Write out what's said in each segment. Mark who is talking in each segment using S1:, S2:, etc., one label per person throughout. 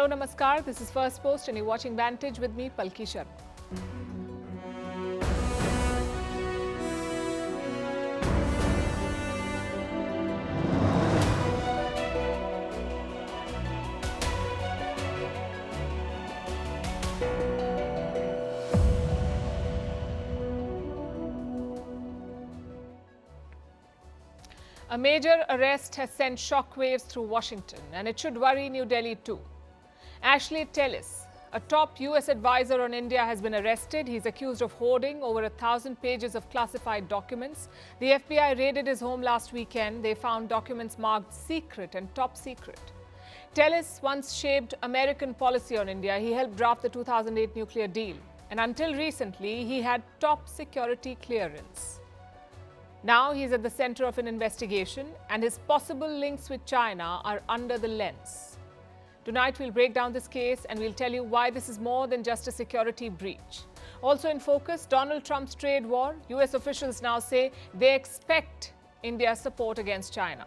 S1: Hello, Namaskar. This is Firstpost and you're watching Vantage with me, Palki Sharma. A major arrest has sent shockwaves through Washington, and it should worry New Delhi too. Ashley Tellis, a top US advisor on India, has been arrested. He's accused of hoarding over 1,000 pages of classified documents. The FBI raided his home last weekend. They found documents marked secret and top secret. Tellis once shaped American policy on India. He helped draft the 2008 nuclear deal. And until recently, he had top security clearance. Now he's at the center of an investigation, and his possible links with China are under the lens. Tonight we'll break down this case and we'll tell you why this is more than just a security breach. Also in focus, Donald Trump's trade war. US officials now say they expect India's support against China.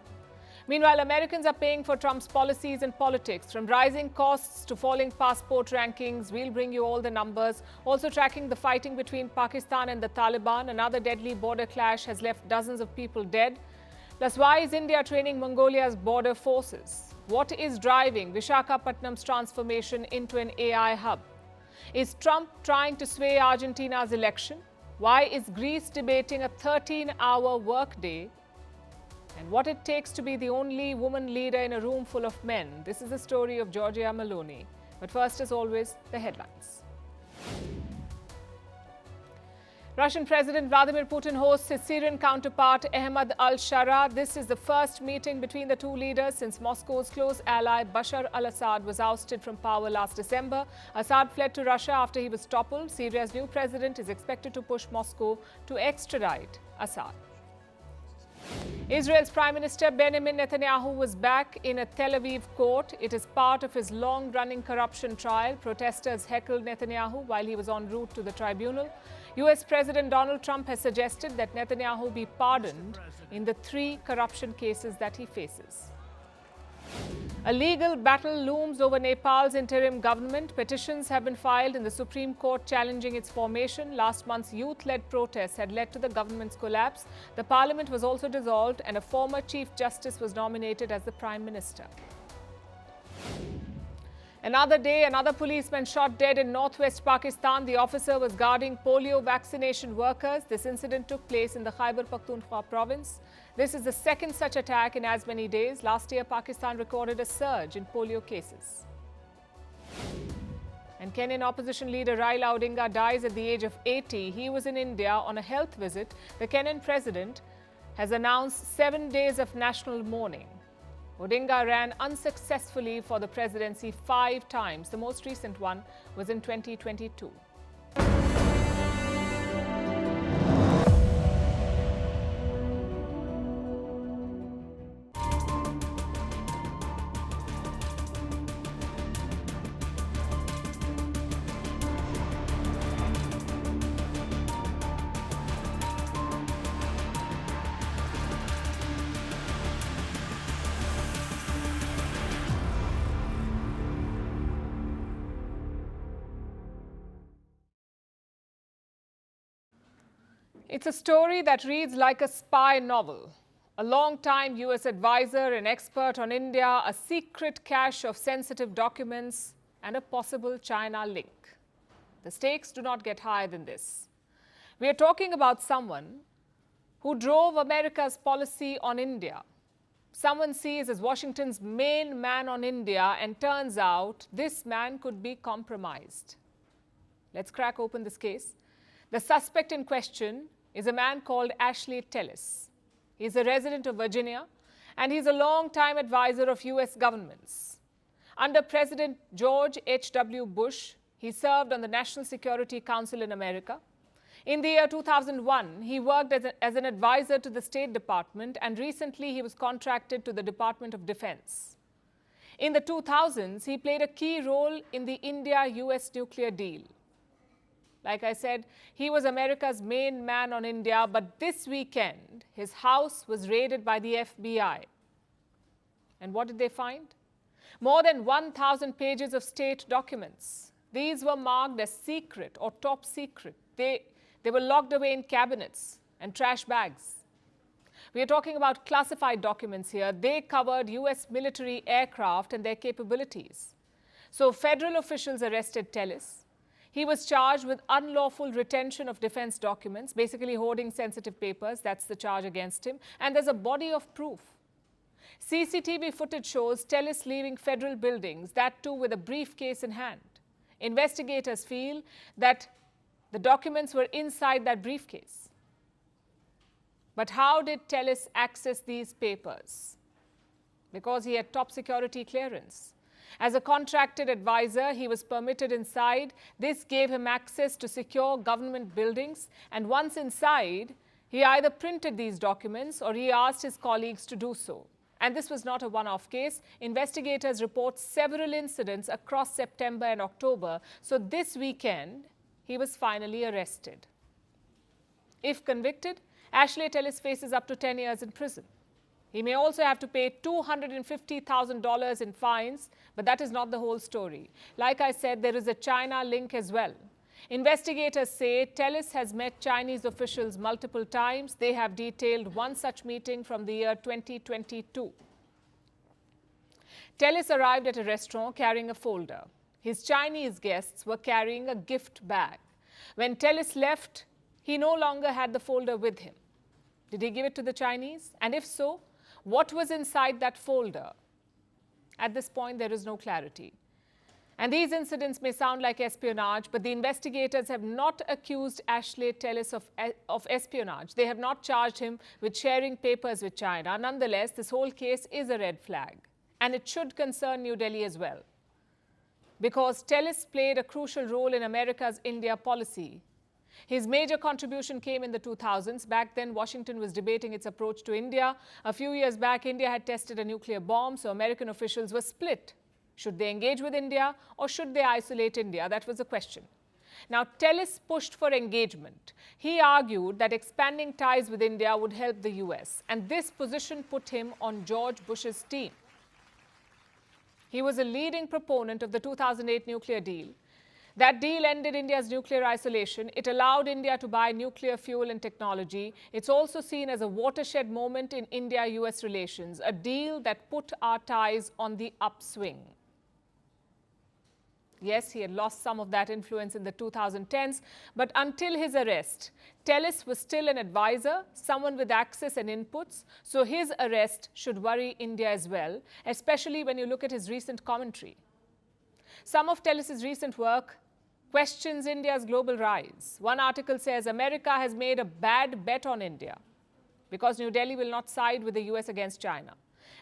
S1: Meanwhile, Americans are paying for Trump's policies and politics, from rising costs to falling passport rankings. We'll bring you all the numbers. Also tracking the fighting between Pakistan and the Taliban. Another deadly border clash has left dozens of people dead. Plus, why is India training Mongolia's border forces? What is driving Visakhapatnam's transformation into an AI hub? Is Trump trying to sway Argentina's election? Why is Greece debating a 13-hour workday? And what it takes to be the only woman leader in a room full of men. This is the story of Giorgia Meloni. But first, as always, the headlines. Russian President Vladimir Putin hosts his Syrian counterpart Ahmad al-Shara. This is the first meeting between the two leaders since Moscow's close ally Bashar al-Assad was ousted from power last December. Assad fled to Russia after he was toppled. Syria's new president is expected to push Moscow to extradite Assad. Israel's Prime Minister Benjamin Netanyahu was back in a Tel Aviv court. It is part of his long-running corruption trial. Protesters heckled Netanyahu while he was en route to the tribunal. US President Donald Trump has suggested that Netanyahu be pardoned in the 3 corruption cases that he faces. A legal battle looms over Nepal's interim government. Petitions have been filed in the Supreme Court challenging its formation. Last month's youth-led protests had led to the government's collapse. The parliament was also dissolved and a former chief justice was nominated as the prime minister. Another day, another policeman shot dead in northwest Pakistan. The officer was guarding polio vaccination workers. This incident took place in the Khyber Pakhtunkhwa province. This is the second such attack in as many days. Last year, Pakistan recorded a surge in polio cases. And Kenyan opposition leader Raila Odinga dies at the age of 80. He was in India on a health visit. The Kenyan president has announced 7 days of national mourning. Odinga ran unsuccessfully for the presidency 5 times. The most recent one was in 2022. It's a story that reads like a spy novel. A long-time US advisor, an expert on India, a secret cache of sensitive documents, and a possible China link. The stakes do not get higher than this. We are talking about someone who drove America's policy on India. Someone sees as Washington's main man on India, and turns out this man could be compromised. Let's crack open this case. The suspect in question is a man called Ashley Tellis. He's a resident of Virginia, and he's a long-time advisor of US governments. Under President George H.W. Bush, he served on the National Security Council in America. In the year 2001, he worked as an advisor to the State Department, and recently he was contracted to the Department of Defense. In the 2000s, he played a key role in the India-US nuclear deal. Like I said, he was America's main man on India, but this weekend, his house was raided by the FBI. And what did they find? More than 1,000 pages of state documents. These were marked as secret or top secret. They were locked away in cabinets and trash bags. We are talking about classified documents here. They covered US military aircraft and their capabilities. So federal officials arrested Tellis. He was charged with unlawful retention of defense documents, basically hoarding sensitive papers. That's the charge against him. And there's a body of proof. CCTV footage shows Tellis leaving federal buildings, that too with a briefcase in hand. Investigators feel that the documents were inside that briefcase. But how did Tellis access these papers? Because he had top security clearance. As a contracted advisor, he was permitted inside. This gave him access to secure government buildings. And once inside, he either printed these documents or he asked his colleagues to do so. And this was not a one-off case. Investigators report several incidents across September and October. So this weekend, he was finally arrested. If convicted, Ashley Tellis faces up to 10 years in prison. He may also have to pay $250,000 in fines, but that is not the whole story. Like I said, there is a China link as well. Investigators say Tellis has met Chinese officials multiple times. They have detailed one such meeting from the year 2022. Tellis arrived at a restaurant carrying a folder. His Chinese guests were carrying a gift bag. When Tellis left, he no longer had the folder with him. Did he give it to the Chinese? And if so, what was inside that folder? At this point, there is no clarity. And these incidents may sound like espionage, but the investigators have not accused Ashley Tellis of espionage. They have not charged him with sharing papers with China. Nonetheless, this whole case is a red flag. And it should concern New Delhi as well. Because Tellis played a crucial role in America's India policy. His major contribution came in the 2000s. Back then, Washington was debating its approach to India. A few years back, India had tested a nuclear bomb, so American officials were split. Should they engage with India or should they isolate India? That was the question. Now, Tellis pushed for engagement. He argued that expanding ties with India would help the US, and this position put him on George Bush's team. He was a leading proponent of the 2008 nuclear deal. That deal ended India's nuclear isolation. It allowed India to buy nuclear fuel and technology. It's also seen as a watershed moment in India-US relations, a deal that put our ties on the upswing. Yes, he had lost some of that influence in the 2010s, but until his arrest, Tellis was still an advisor, someone with access and inputs, so his arrest should worry India as well, especially when you look at his recent commentary. Some of Tellis's recent work questions India's global rise. One article says America has made a bad bet on India because New Delhi will not side with the US against China.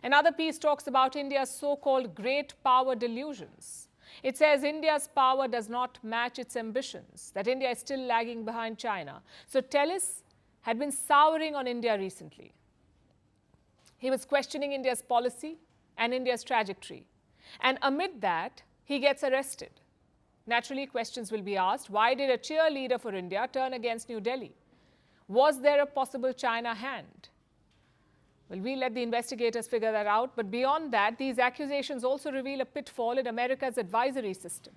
S1: Another piece talks about India's so-called great power delusions. It says India's power does not match its ambitions, that India is still lagging behind China. So Tellis had been souring on India recently. He was questioning India's policy and India's trajectory. And amid that, he gets arrested. Naturally, questions will be asked. Why did a cheerleader for India turn against New Delhi? Was there a possible China hand? Well, we'll let the investigators figure that out. But beyond that, these accusations also reveal a pitfall in America's advisory system.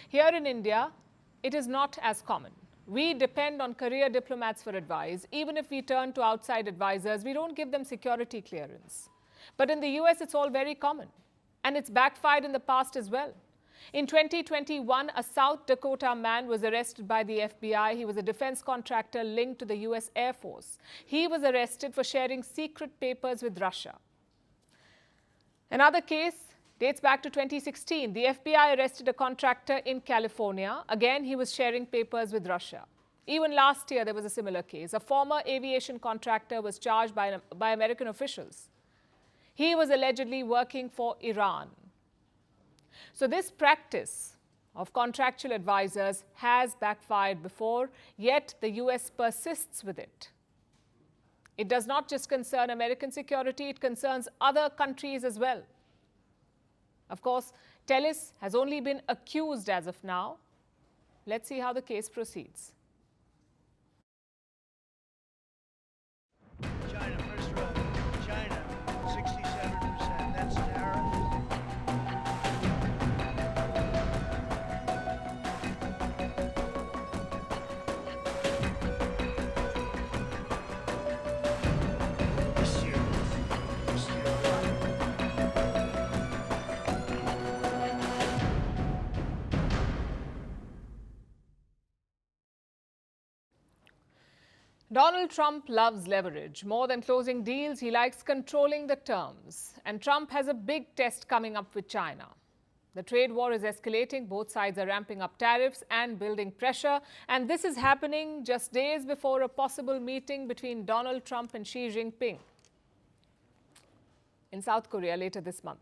S1: Here in India, it is not as common. We depend on career diplomats for advice. Even if we turn to outside advisors, we don't give them security clearance. But in the US, it's all very common. And it's backfired in the past as well. In 2021, a South Dakota man was arrested by the FBI. He was a defense contractor linked to the US Air Force. He was arrested for sharing secret papers with Russia. Another case dates back to 2016. The FBI arrested a contractor in California. Again, he was sharing papers with Russia. Even last year, there was a similar case. A former aviation contractor was charged by American officials. He was allegedly working for Iran. So this practice of contractual advisors has backfired before, yet the US persists with it. It does not just concern American security, it concerns other countries as well. Of course, Tellis has only been accused as of now. Let's see how the case proceeds.
S2: China, first row. China, 67%. That's tariff.
S1: Donald Trump loves leverage. More than closing deals, he likes controlling the terms. And Trump has a big test coming up with China. The trade war is escalating. Both sides are ramping up tariffs and building pressure. And this is happening just days before a possible meeting between Donald Trump and Xi Jinping in South Korea later this month.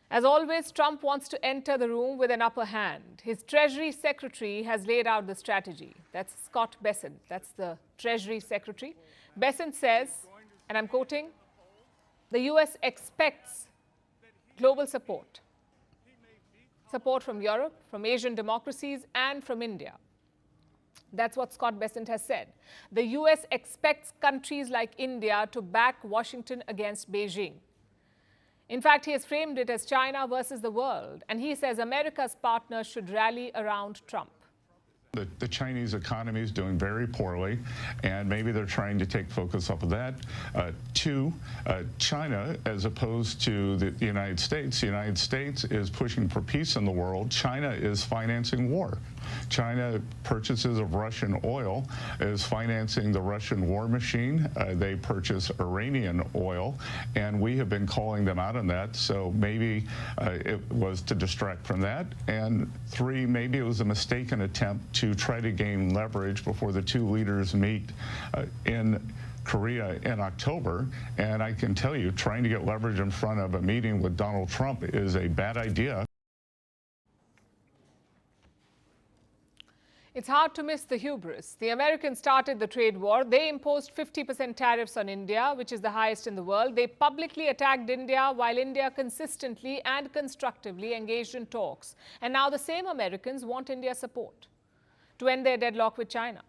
S1: As always, Trump wants to enter the room with an upper hand. His Treasury Secretary has laid out the strategy. That's Scott Bessent. That's the Treasury Secretary. Bessent says, and I'm quoting, the US expects global support. Support from Europe, from Asian democracies, and from India. That's what Scott Bessent has said. The US expects countries like India to back Washington against Beijing. In fact, he has framed it as China versus the world, and he says America's partners should rally around Trump.
S2: The Chinese economy is doing very poorly, and maybe they're trying to take focus off of that. Two, China, as opposed to the United States is pushing for peace in the world. China is financing war. China purchases of Russian oil is financing the Russian war machine. They purchase Iranian oil, and we have been calling them out on that. So maybe it was to distract from that. And three, maybe it was a mistaken attempt to try to gain leverage before the two leaders meet in Korea in October. And I can tell you, trying to get leverage in front of a meeting with Donald Trump is a bad idea.
S1: It's hard to miss the hubris. The Americans started the trade war. They imposed 50% tariffs on India, which is the highest in the world. They publicly attacked India while India consistently and constructively engaged in talks. And now the same Americans want India's support to end their deadlock with China.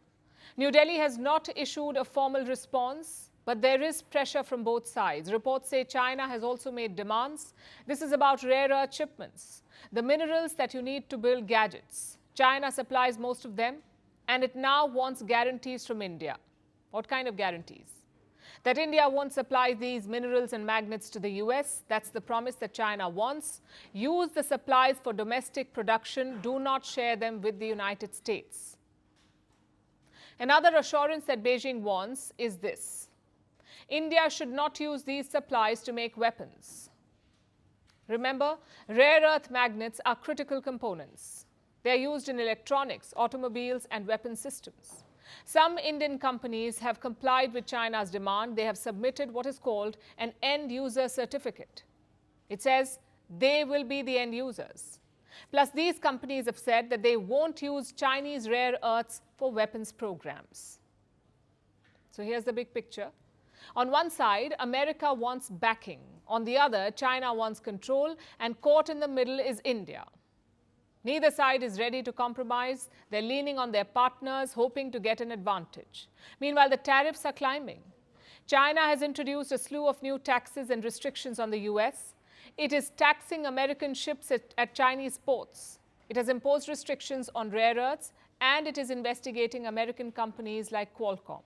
S1: New Delhi has not issued a formal response, but there is pressure from both sides. Reports say China has also made demands. This is about rare earth shipments, the minerals that you need to build gadgets. China supplies most of them, and it now wants guarantees from India. What kind of guarantees? That India won't supply these minerals and magnets to the US. That's the promise that China wants. Use the supplies for domestic production. Do not share them with the United States. Another assurance that Beijing wants is this: India should not use these supplies to make weapons. Remember, rare earth magnets are critical components. They are used in electronics, automobiles, and weapon systems. Some Indian companies have complied with China's demand. They have submitted what is called an end-user certificate. It says they will be the end users. Plus, these companies have said that they won't use Chinese rare earths for weapons programs. So here's the big picture. On one side, America wants backing. On the other, China wants control, and caught in the middle is India. Neither side is ready to compromise. They're leaning on their partners, hoping to get an advantage. Meanwhile, the tariffs are climbing. China has introduced a slew of new taxes and restrictions on the US. It is taxing American ships at Chinese ports. It has imposed restrictions on rare earths, and it is investigating American companies like Qualcomm.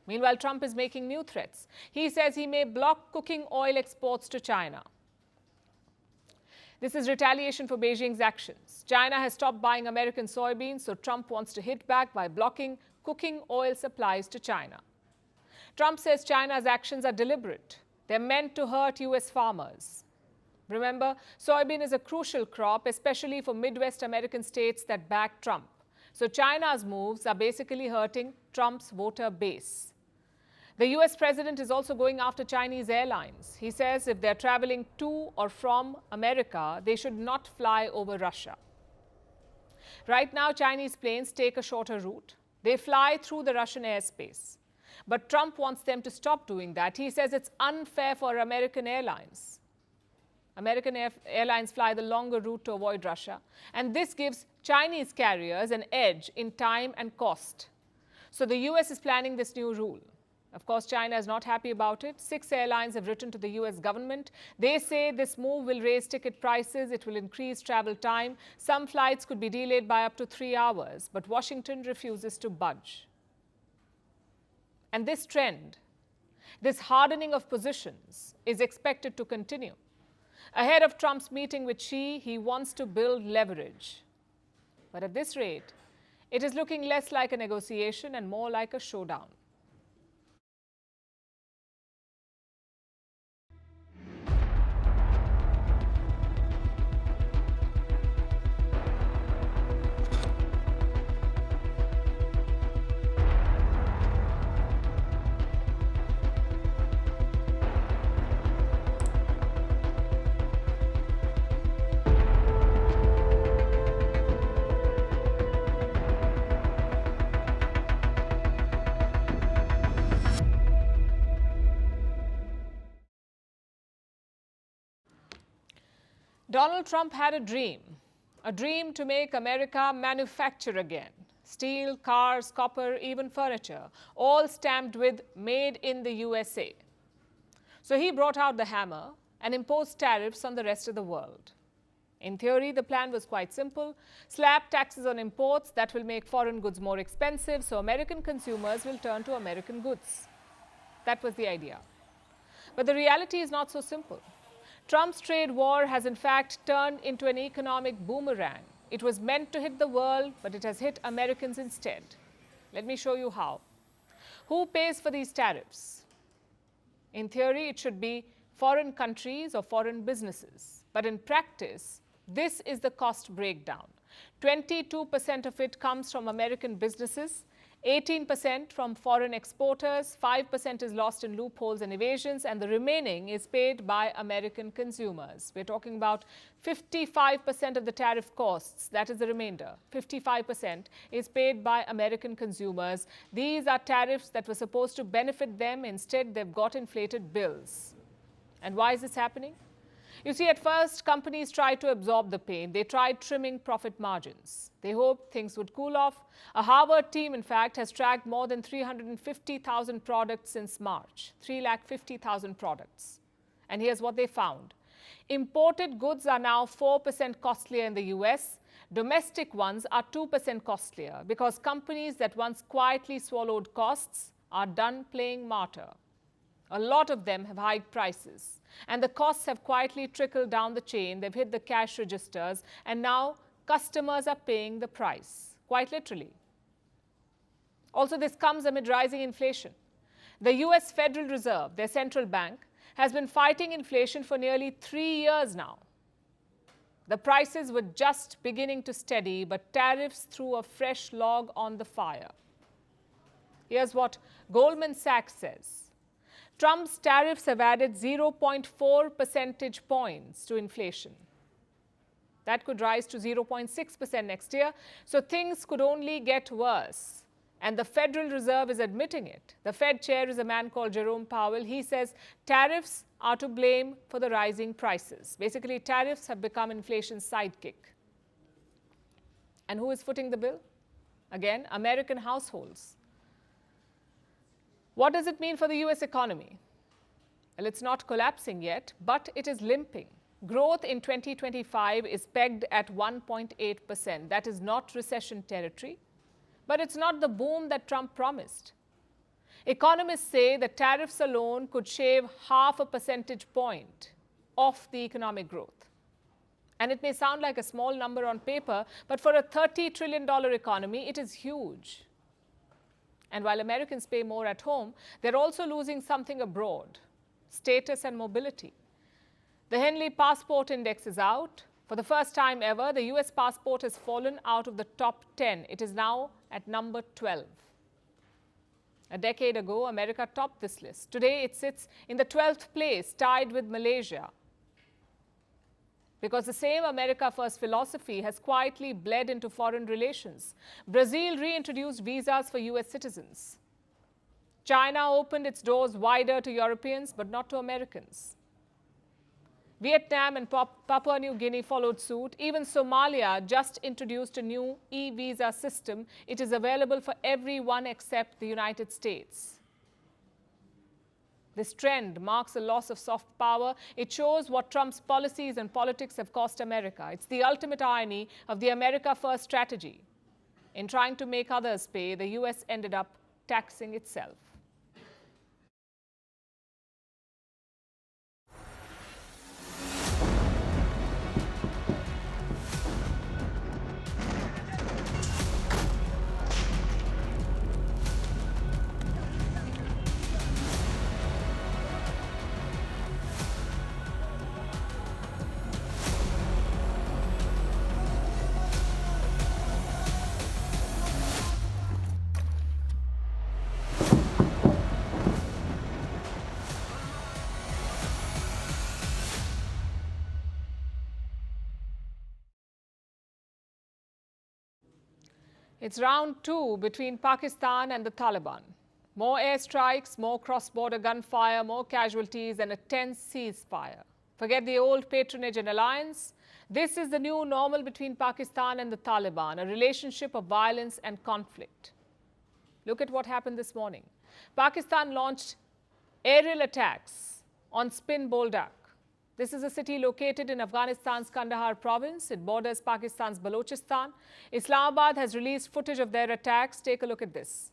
S1: Meanwhile, Trump is making new threats. He says he may block cooking oil exports to China. This is retaliation for Beijing's actions. China has stopped buying American soybeans, so Trump wants to hit back by blocking cooking oil supplies to China. Trump says China's actions are deliberate. They're meant to hurt US farmers. Remember, soybean is a crucial crop, especially for Midwest American states that back Trump. So China's moves are basically hurting Trump's voter base. The US president is also going after Chinese airlines. He says if they're traveling to or from America, they should not fly over Russia. Right now, Chinese planes take a shorter route. They fly through the Russian airspace. But Trump wants them to stop doing that. He says it's unfair for American airlines. American airlines fly the longer route to avoid Russia. And this gives Chinese carriers an edge in time and cost. So the US is planning this new rule. Of course, China is not happy about it. 6 airlines have written to the US government. They say this move will raise ticket prices. It will increase travel time. Some flights could be delayed by up to 3 hours. But Washington refuses to budge. And this trend, this hardening of positions, is expected to continue. Ahead of Trump's meeting with Xi, he wants to build leverage. But at this rate, It is looking less like a negotiation and more like a showdown. Donald Trump had a dream to make America manufacture again. Steel, cars, copper, even furniture, all stamped with "Made in the USA." So he brought out the hammer and imposed tariffs on the rest of the world. In theory, the plan was quite simple: slap taxes on imports that will make foreign goods more expensive, so American consumers will turn to American goods. That was the idea. But the reality is not so simple. Trump's trade war has in fact turned into an economic boomerang. It was meant to hit the world, but it has hit Americans instead. Let me show you how. Who pays for these tariffs? In theory, it should be foreign countries or foreign businesses. But in practice, this is the cost breakdown. 22% of it comes from American businesses, 18% from foreign exporters, 5% is lost in loopholes and evasions, and the remaining is paid by American consumers. We're talking about 55% of the tariff costs, that is the remainder. 55% is paid by American consumers. These are tariffs that were supposed to benefit them. Instead, they've got inflated bills. And why is this happening? You see, at first, companies tried to absorb the pain. They tried trimming profit margins. They hoped things would cool off. A Harvard team, in fact, has tracked more than 350,000 products since March. 350,000 products. And here's what they found. Imported goods are now 4% costlier in the US. Domestic ones are 2% costlier because companies that once quietly swallowed costs are done playing martyr. A lot of them have hiked prices, and the costs have quietly trickled down the chain. They've hit the cash registers, and now customers are paying the price, quite literally. Also, this comes amid rising inflation. The US Federal Reserve, their central bank, has been fighting inflation for nearly 3 years now. The prices were just beginning to steady, but tariffs threw a fresh log on the fire. Here's what Goldman Sachs says. Trump's tariffs have added 0.4 percentage points to inflation. That could rise to 0.6% next year, so things could only get worse. And the Federal Reserve is admitting it. The Fed chair is a man called Jerome Powell. He says tariffs are to blame for the rising prices. Basically, tariffs have become inflation's sidekick. And who is footing the bill? Again, American households. What does it mean for the US economy? Well, it's not collapsing yet, but it is limping. Growth in 2025 is pegged at 1.8%. That is not recession territory, but it's not the boom that Trump promised. Economists say that tariffs alone could shave 0.5 percentage point off the economic growth. And it may sound like a small number on paper, but for a $30 trillion economy, it is huge. And while Americans pay more at home, they're also losing something abroad: status and mobility. The Henley Passport Index is out. For the first time ever, the US passport has fallen out of the top 10. It is now at number 12. A decade ago, America topped this list. Today, it sits in the 12th place, tied with Malaysia. Because the same America First philosophy has quietly bled into foreign relations. Brazil reintroduced visas for US citizens. China opened its doors wider to Europeans, but not to Americans. Vietnam and Papua New Guinea followed suit. Even Somalia just introduced a new e-visa system. It is available for everyone except the United States. This trend marks a loss of soft power. It shows what Trump's policies and politics have cost America. It's the ultimate irony of the America First strategy. In trying to make others pay, the US ended up taxing itself. It's round two between Pakistan and the Taliban. More airstrikes, more cross-border gunfire, more casualties and a tense ceasefire. Forget the old patronage and alliance. This is the new normal between Pakistan and the Taliban, a relationship of violence and conflict. Look at what happened this morning. Pakistan launched aerial attacks on Spin Boldak. This is a city located in Afghanistan's Kandahar province. It borders Pakistan's Balochistan. Islamabad has released footage of their attacks. Take a look at this.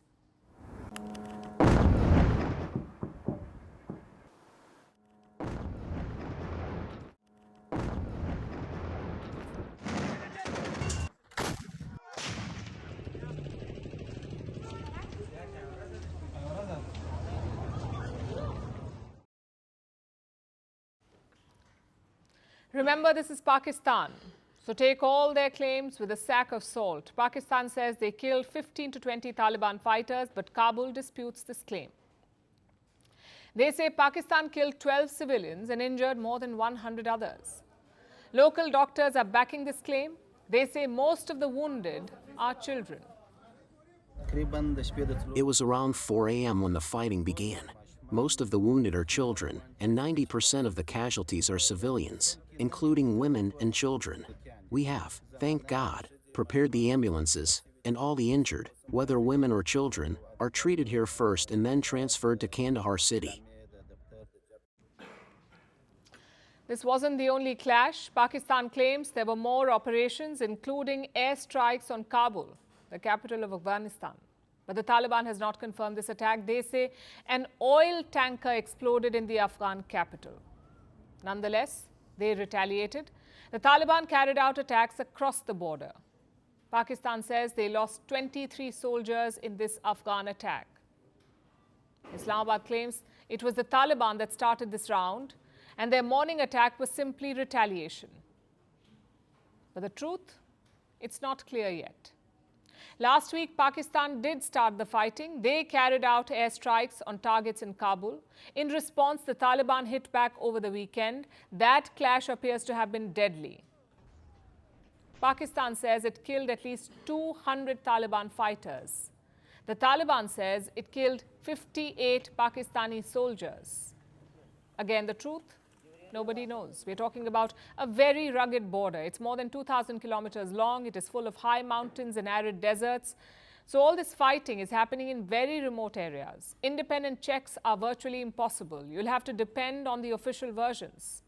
S1: Remember, this is Pakistan, so take all their claims with a sack of salt. Pakistan says they killed 15 to 20 Taliban fighters, but Kabul disputes this claim. They say Pakistan killed 12 civilians and injured more than 100 others. Local doctors are backing this claim. They say most of the wounded are children.
S3: It was around 4 a.m. when the fighting began. Most of the wounded are children, and 90% of the casualties are civilians, including women and children. We have, thank God, prepared the ambulances, and all the injured, whether women or children, are treated here first and then transferred to Kandahar city.
S1: This wasn't the only clash. Pakistan claims there were more operations, including airstrikes on Kabul, the capital of Afghanistan. But the Taliban has not confirmed this attack. They say an oil tanker exploded in the Afghan capital. Nonetheless, they retaliated. The Taliban carried out attacks across the border. Pakistan says they lost 23 soldiers in this Afghan attack. Islamabad claims it was the Taliban that started this round, and their morning attack was simply retaliation. But the truth, it's not clear yet. Last week, Pakistan did start the fighting. They carried out airstrikes on targets in Kabul. In response, the Taliban hit back over the weekend. That clash appears to have been deadly. Pakistan says it killed at least 200 Taliban fighters. The Taliban says it killed 58 Pakistani soldiers. Again, the truth? Nobody knows. We're talking about a very rugged border. It's more than 2,000 kilometers long. It is full of high mountains and arid deserts. So all this fighting is happening in very remote areas. Independent checks are virtually impossible. You'll have to depend on the official versions.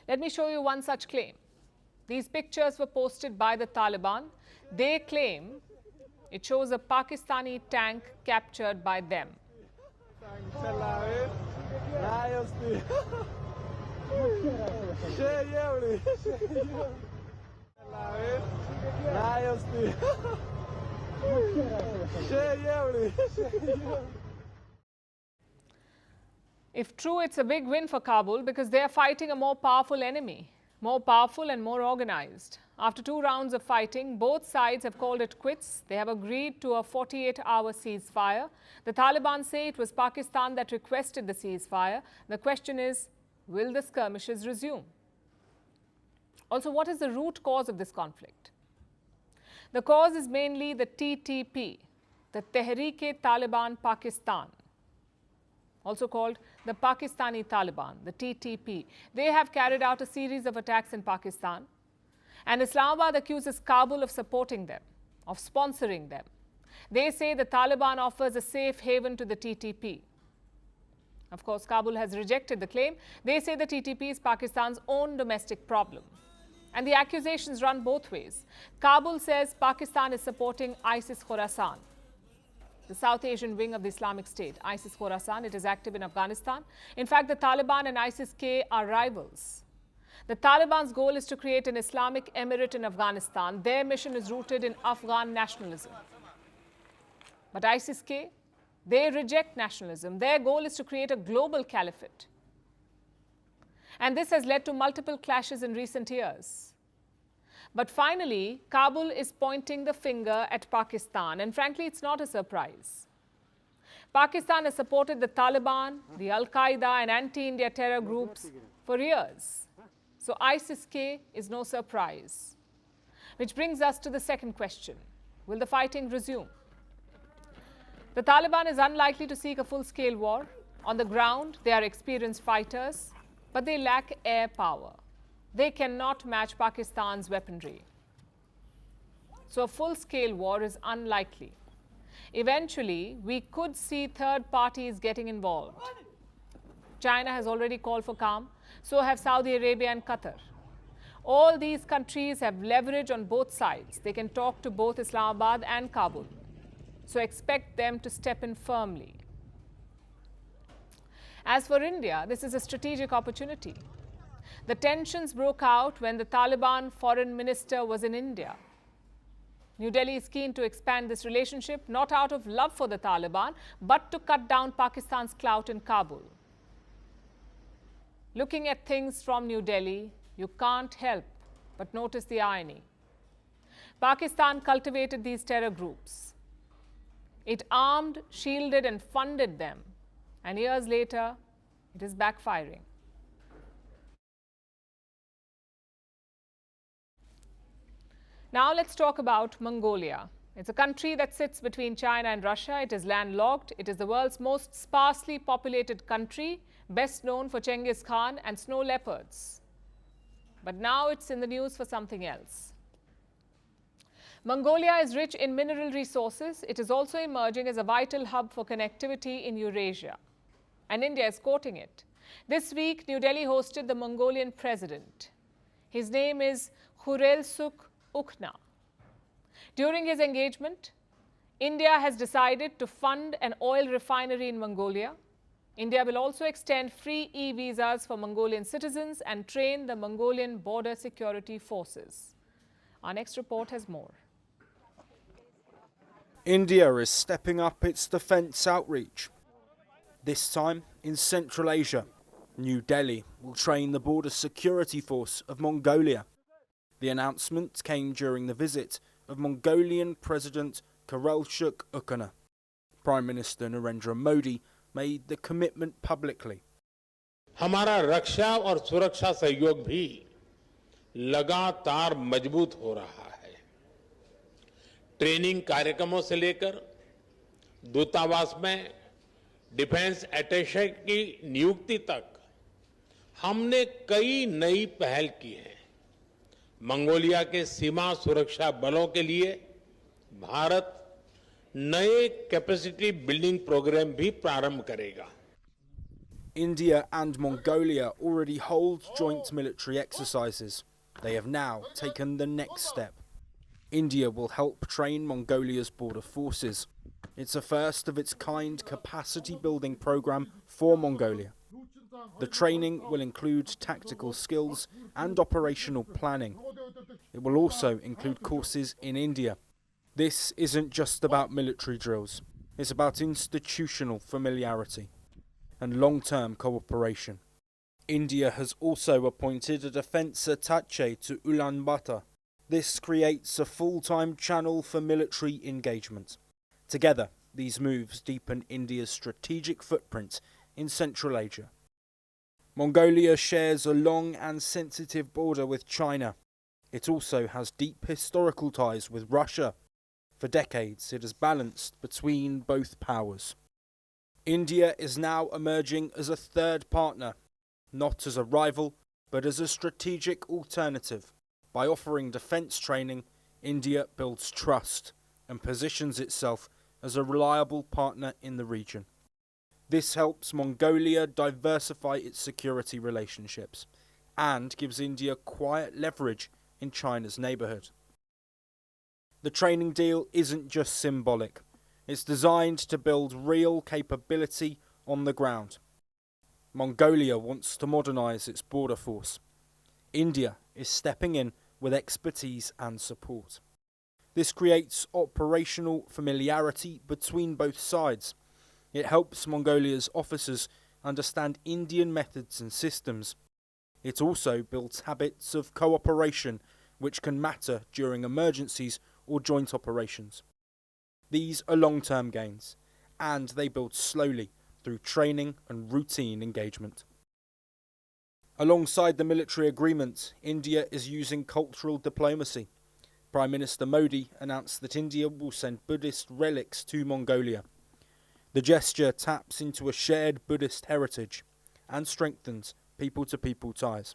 S1: Let me show you one such claim. These pictures were posted by the Taliban. They claim it shows a Pakistani tank captured by them. If true, it's a big win for Kabul because they are fighting a more powerful enemy, more powerful and more organized. After 2 rounds of fighting, both sides have called it quits. They have agreed to a 48-hour ceasefire. The Taliban say it was Pakistan that requested the ceasefire. The question is, will the skirmishes resume? Also, what is the root cause of this conflict? The cause is mainly the TTP, the Tehreek-e-Taliban Pakistan, also called the Pakistani Taliban, the TTP. They have carried out a series of attacks in Pakistan. And Islamabad accuses Kabul of supporting them, of sponsoring them. They say the Taliban offers a safe haven to the TTP. Of course, Kabul has rejected the claim. They say the TTP is Pakistan's own domestic problem. And the accusations run both ways. Kabul says Pakistan is supporting ISIS Khorasan, the South Asian wing of the Islamic State. ISIS Khorasan, it is active in Afghanistan. In fact, the Taliban and ISIS-K are rivals. The Taliban's goal is to create an Islamic emirate in Afghanistan. Their mission is rooted in Afghan nationalism. But ISIS-K, they reject nationalism. Their goal is to create a global caliphate. And this has led to multiple clashes in recent years. But finally, Kabul is pointing the finger at Pakistan. And frankly, it's not a surprise. Pakistan has supported the Taliban, the Al-Qaeda and anti-India terror groups for years. So ISIS-K is no surprise. Which brings us to the second question. Will the fighting resume? The Taliban is unlikely to seek a full-scale war. On the ground, they are experienced fighters, but they lack air power. They cannot match Pakistan's weaponry. So a full-scale war is unlikely. Eventually, we could see third parties getting involved. China has already called for calm, so have Saudi Arabia and Qatar. All these countries have leverage on both sides. They can talk to both Islamabad and Kabul. So expect them to step in firmly. As for India, this is a strategic opportunity. The tensions broke out when the Taliban foreign minister was in India. New Delhi is keen to expand this relationship, not out of love for the Taliban, but to cut down Pakistan's clout in Kabul. Looking at things from New Delhi, you can't help but notice the irony. Pakistan cultivated these terror groups. It armed, shielded and funded them. And years later, it is backfiring. Now let's talk about Mongolia. It's a country that sits between China and Russia. It is landlocked. It is the world's most sparsely populated country, best known for Genghis Khan and snow leopards. But now it's in the news for something else. Mongolia is rich in mineral resources. It is also emerging as a vital hub for connectivity in Eurasia. And India is courting it. This week, New Delhi hosted the Mongolian president. His name is Khurelsukh Ukhna. During his engagement, India has decided to fund an oil refinery in Mongolia. India will also extend free e-visas for Mongolian citizens and train the Mongolian border security forces. Our next report has more.
S4: India is stepping up its defence outreach. This time in Central Asia, New Delhi will train the border security force of Mongolia. The announcement came during the visit of Mongolian President Khurelsukh Ukhna. Prime Minister Narendra Modi made the commitment publicly.
S5: हमारा रक्षा और सुरक्षा सहयोग भी लगातार मजबूत हो रहा है। ट्रेनिंग कार्यक्रमों से लेकर दूतावास में डिफेंस अटैचे की नियुक्ति तक हमने कई नई पहल की है। मंगोलिया के सीमा सुरक्षा बलों के लिए भारत नए कैपेसिटी बिल्डिंग प्रोग्राम भी प्रारंभ करेगा।
S4: India and Mongolia already hold joint military exercises. They have now taken the next step. India will help train Mongolia's border forces. It's a first of its kind capacity building program for Mongolia. The training will include tactical skills and operational planning. It will also include courses in India. This isn't just about military drills. It's about institutional familiarity and long-term cooperation. India has also appointed a defence attaché to Ulaanbaatar. This creates a full-time channel for military engagement. Together, these moves deepen India's strategic footprint in Central Asia. Mongolia shares a long and sensitive border with China. It also has deep historical ties with Russia. For decades, it has balanced between both powers. India is now emerging as a third partner, not as a rival, but as a strategic alternative. By offering defence training, India builds trust and positions itself as a reliable partner in the region. This helps Mongolia diversify its security relationships and gives India quiet leverage in China's neighbourhood. The training deal isn't just symbolic. It's designed to build real capability on the ground. Mongolia wants to modernise its border force. India is stepping in with expertise and support. This creates operational familiarity between both sides. It helps Mongolia's officers understand Indian methods and systems. It also builds habits of cooperation which can matter during emergencies or joint operations. These are long-term gains, and they build slowly through training and routine engagement. Alongside the military agreement, India is using cultural diplomacy. Prime Minister Modi announced that India will send Buddhist relics to Mongolia. The gesture taps into a shared Buddhist heritage and strengthens people-to-people ties.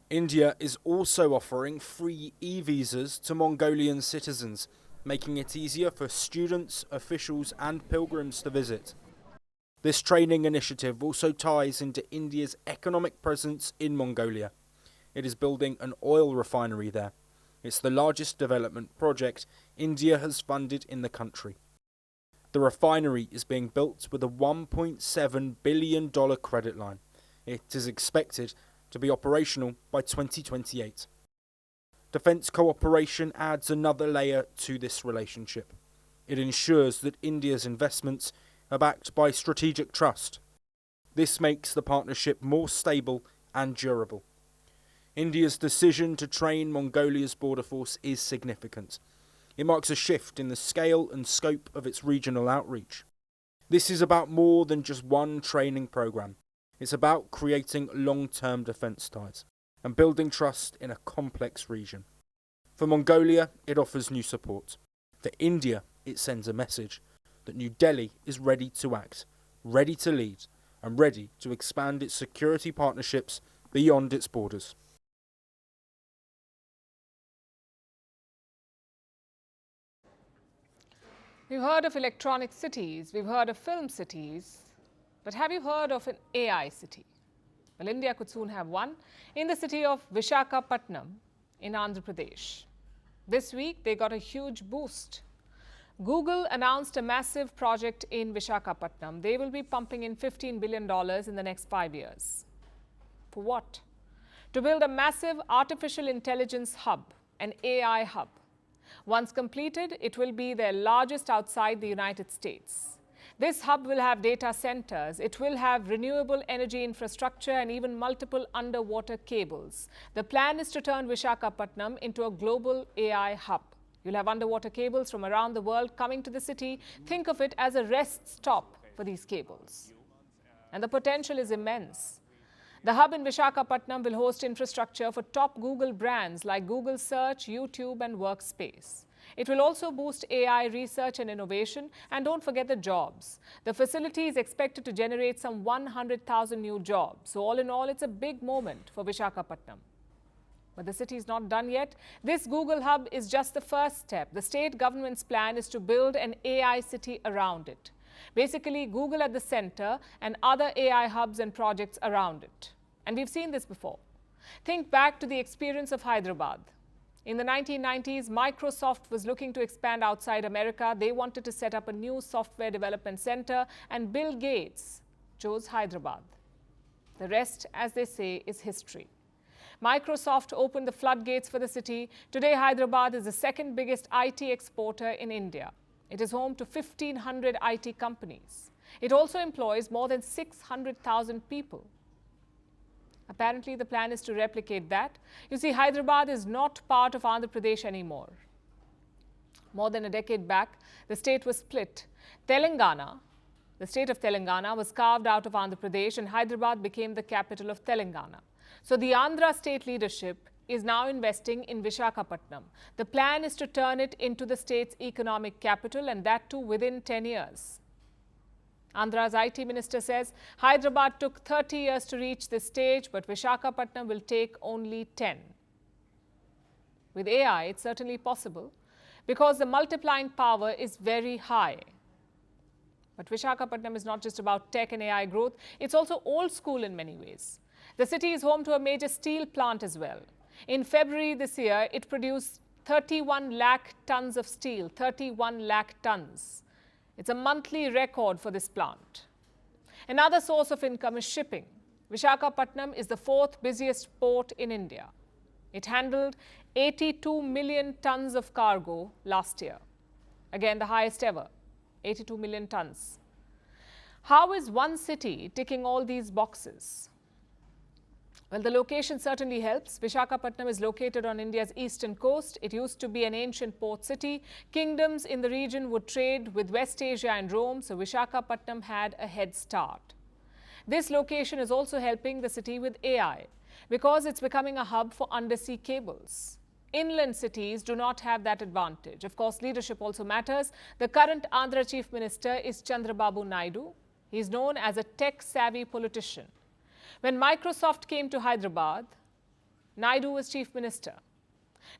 S4: India is also offering free e-visas to Mongolian citizens, making it easier for students, officials and pilgrims to visit. This training initiative also ties into India's economic presence in Mongolia. It is building an oil refinery there. It's the largest development project India has funded in the country. The refinery is being built with a $1.7 billion credit line. It is expected to be operational by 2028. Defence cooperation adds another layer to this relationship. It ensures that India's investments are backed by strategic trust. This makes the partnership more stable and durable. India's decision to train Mongolia's border force is significant. It marks a shift in the scale and scope of its regional outreach. This is about more than just one training program. It's about creating long-term defence ties and building trust in a complex region. For Mongolia, it offers new support. For India, it sends a message that New Delhi is ready to act, ready to lead, and ready to expand its security partnerships beyond its borders.
S1: We've heard of electronic cities, we've heard of film cities, but have you heard of an AI city? Well, India could soon have one in the city of Visakhapatnam in Andhra Pradesh. This week, they got a huge boost. Google announced a massive project in Visakhapatnam. They will be pumping in $15 billion in the next 5 years. For what? To build a massive artificial intelligence hub, an AI hub. Once completed, it will be their largest outside the United States. This hub will have data centers, it will have renewable energy infrastructure and even multiple underwater cables. The plan is to turn Visakhapatnam into a global AI hub. You'll have underwater cables from around the world coming to the city. Think of it as a rest stop for these cables. And the potential is immense. The hub in Visakhapatnam will host infrastructure for top Google brands like Google Search, YouTube and Workspace. It will also boost AI research and innovation, and don't forget the jobs. The facility is expected to generate some 100,000 new jobs. So all in all, it's a big moment for Visakhapatnam. But the city is not done yet. This Google hub is just the first step. The state government's plan is to build an AI city around it. Basically, Google at the center and other AI hubs and projects around it. And we've seen this before. Think back to the experience of Hyderabad. In the 1990s, Microsoft was looking to expand outside America. They wanted to set up a new software development center, and Bill Gates chose Hyderabad. The rest, as they say, is history. Microsoft opened the floodgates for the city. Today, Hyderabad is the second biggest IT exporter in India. It is home to 1,500 IT companies. It also employs more than 600,000 people. Apparently, the plan is to replicate that. You see, Hyderabad is not part of Andhra Pradesh anymore. More than a decade back, the state was split. Telangana, the state of Telangana, was carved out of Andhra Pradesh, and Hyderabad became the capital of Telangana. So the Andhra state leadership is now investing in Visakhapatnam. The plan is to turn it into the state's economic capital, and that too within 10 years. Andhra's IT minister says Hyderabad took 30 years to reach this stage, but Visakhapatnam will take only 10. With AI, it's certainly possible because the multiplying power is very high. But Visakhapatnam is not just about tech and AI growth, it's also old school in many ways. The city is home to a major steel plant as well. In February this year, it produced 31 lakh tons of steel, 31 lakh tons. It's a monthly record for this plant. Another source of income is shipping. Visakhapatnam is the fourth busiest port in India. It handled 82 million tons of cargo last year. Again, the highest ever, 82 million tons. How is one city ticking all these boxes? Well, the location certainly helps. Visakhapatnam is located on India's eastern coast. It used to be an ancient port city. Kingdoms in the region would trade with West Asia and Rome, so Visakhapatnam had a head start. This location is also helping the city with AI because it's becoming a hub for undersea cables. Inland cities do not have that advantage. Of course, leadership also matters. The current Andhra Chief Minister is Chandrababu Naidu. He is known as a tech-savvy politician. When Microsoft came to Hyderabad, Naidu was Chief Minister.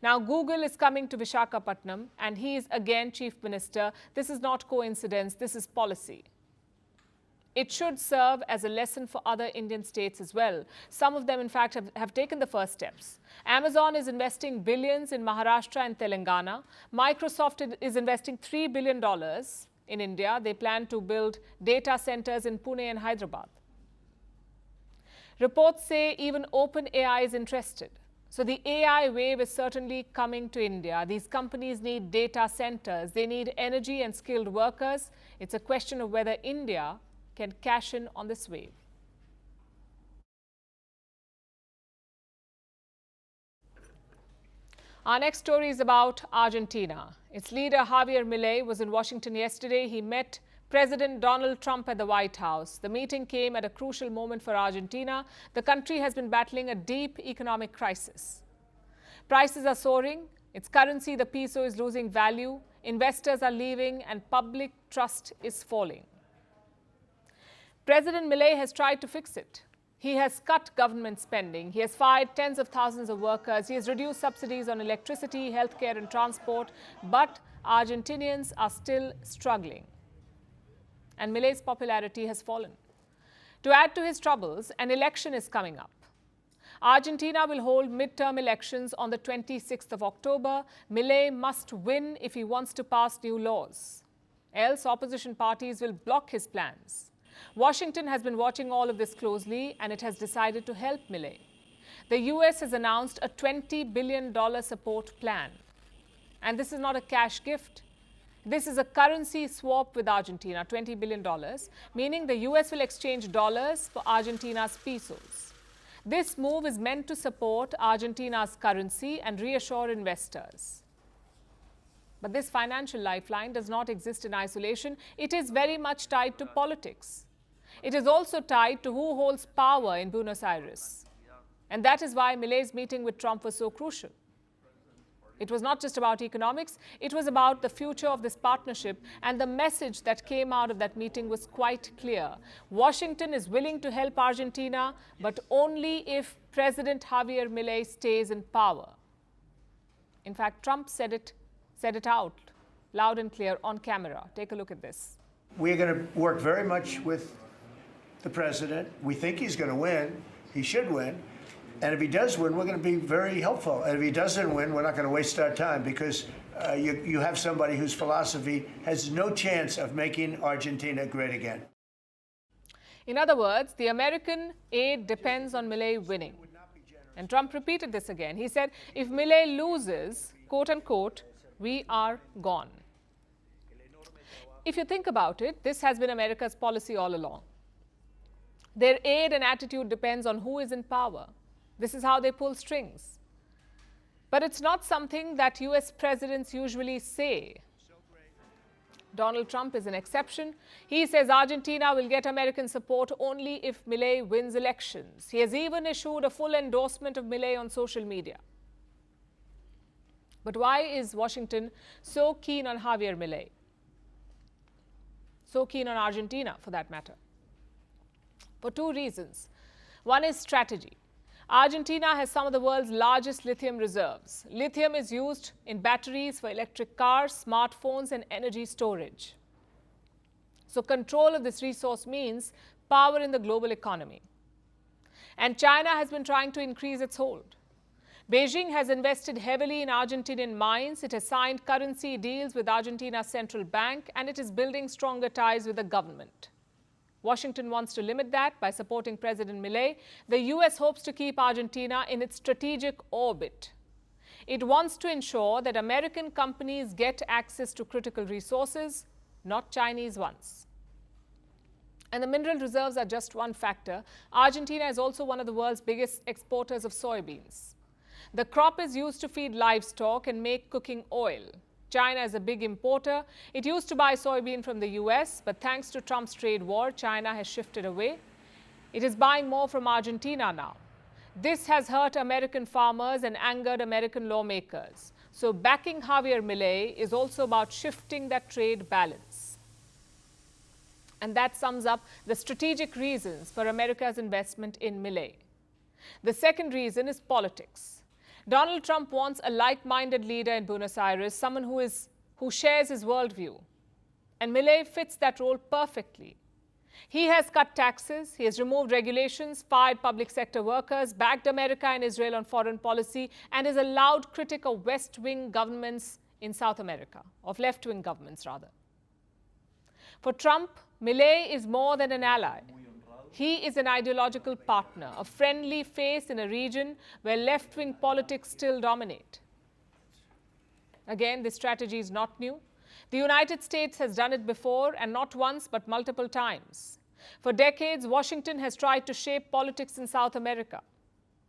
S1: Now Google is coming to Visakhapatnam and he is again Chief Minister. This is not coincidence, this is policy. It should serve as a lesson for other Indian states as well. Some of them, in fact, have taken the first steps. Amazon is investing billions in Maharashtra and Telangana. Microsoft is investing $3 billion in India. They plan to build data centers in Pune and Hyderabad. Reports say even OpenAI is interested. So the AI wave is certainly coming to India. These companies need data centers. They need energy and skilled workers. It's a question of whether India can cash in on this wave. Our next story is about Argentina. Its leader Javier Milei was in Washington yesterday. He met President Donald Trump at the White House. The meeting came at a crucial moment for Argentina. The country has been battling a deep economic crisis. Prices are soaring. Its currency, the peso, is losing value. Investors are leaving and public trust is falling. President Milei has tried to fix it. He has cut government spending. He has fired tens of thousands of workers. He has reduced subsidies on electricity, healthcare and transport. But Argentinians are still struggling. And Milei's popularity has fallen. To add to his troubles, an election is coming up. Argentina will hold midterm elections on the 26th of October. Milei must win if he wants to pass new laws. Else, opposition parties will block his plans. Washington has been watching all of this closely and it has decided to help Milei. The US has announced a $20 billion support plan. And this is not a cash gift. This is a currency swap with Argentina, $20 billion, meaning the US will exchange dollars for Argentina's pesos. This move is meant to support Argentina's currency and reassure investors. But this financial lifeline does not exist in isolation. It is very much tied to politics. It is also tied to who holds power in Buenos Aires. And that is why Milei's meeting with Trump was so crucial. It was not just about economics, it was about the future of this partnership, and the message that came out of that meeting was quite clear. Washington is willing to help Argentina, but only if President Javier Milei stays in power. In fact, Trump said it out loud and clear on camera. Take a look at this.
S6: We're going to work very much with the president. We think he's going to win. He should win. And if he does win, we're going to be very helpful. And if he doesn't win, we're not going to waste our time because you have somebody whose philosophy has no chance of making Argentina great again.
S1: In other words, the American aid depends on Milei winning. And Trump repeated this again. He said, if Milei loses, quote unquote, we are gone. If you think about it, this has been America's policy all along. Their aid and attitude depends on who is in power. This is how they pull strings. But it's not something that US presidents usually say. Donald Trump is an exception. He says Argentina will get American support only if Milei wins elections. He has even issued a full endorsement of Milei on social media. But why is Washington so keen on Javier Milei? So keen on Argentina, for that matter? For two reasons. One is strategy. Argentina has some of the world's largest lithium reserves. Lithium is used in batteries for electric cars, smartphones, and energy storage. So control of this resource means power in the global economy. And China has been trying to increase its hold. Beijing has invested heavily in Argentinian mines. It has signed currency deals with Argentina's central bank, and it is building stronger ties with the government. Washington wants to limit that by supporting President Milei. The US hopes to keep Argentina in its strategic orbit. It wants to ensure that American companies get access to critical resources, not Chinese ones. And the mineral reserves are just one factor. Argentina is also one of the world's biggest exporters of soybeans. The crop is used to feed livestock and make cooking oil. China is a big importer. It used to buy soybean from the US, but thanks to Trump's trade war, China has shifted away. It is buying more from Argentina now. This has hurt American farmers and angered American lawmakers. So backing Javier Milei is also about shifting that trade balance. And that sums up the strategic reasons for America's investment in Milei. The second reason is politics. Donald Trump wants a like-minded leader in Buenos Aires, someone who shares his worldview. And Milei fits that role perfectly. He has cut taxes, he has removed regulations, fired public sector workers, backed America and Israel on foreign policy, and is a loud critic of West-wing governments in South America, of left-wing governments rather. For Trump, Milei is more than an ally. He is an ideological partner, a friendly face in a region where left-wing politics still dominate. Again, this strategy is not new. The United States has done it before, and not once, but multiple times. For decades, Washington has tried to shape politics in South America,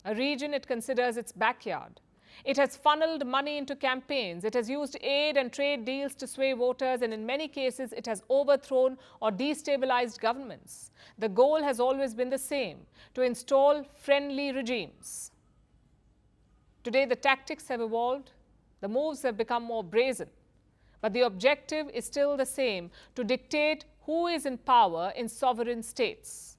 S1: a region it considers its backyard. It has funneled money into campaigns. It has used aid and trade deals to sway voters, and in many cases, it has overthrown or destabilized governments. The goal has always been the same: to install friendly regimes. Today, the tactics have evolved. The moves have become more brazen. But the objective is still the same: to dictate who is in power in sovereign states.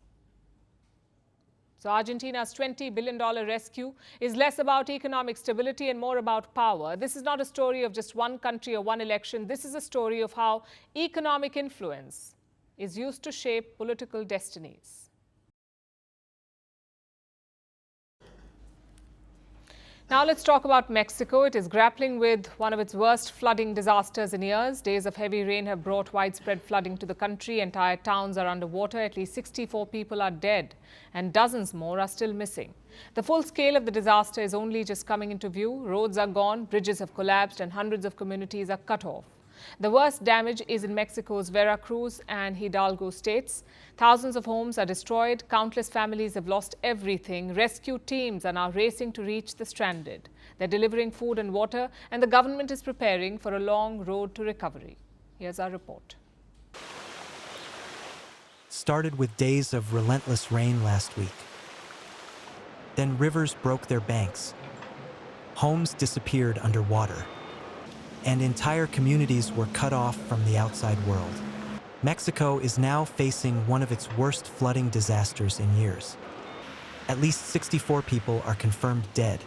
S1: So Argentina's $20 billion rescue is less about economic stability and more about power. This is not a story of just one country or one election. This is a story of how economic influence is used to shape political destinies. Now let's talk about Mexico. It is grappling with one of its worst flooding disasters in years. Days of heavy rain have brought widespread flooding to the country. Entire towns are underwater. At least 64 people are dead and dozens more are still missing. The full scale of the disaster is only just coming into view. Roads are gone, bridges have collapsed, and hundreds of communities are cut off. The worst damage is in Mexico's Veracruz and Hidalgo states. Thousands of homes are destroyed. Countless families have lost everything. Rescue teams are now racing to reach the stranded. They're delivering food and water, and the government is preparing for a long road to recovery. Here's our report.
S7: Started with days of relentless rain last week. Then rivers broke their banks. Homes disappeared underwater. And entire communities were cut off from the outside world. Mexico is now facing one of its worst flooding disasters in years. At least 64 people are confirmed dead.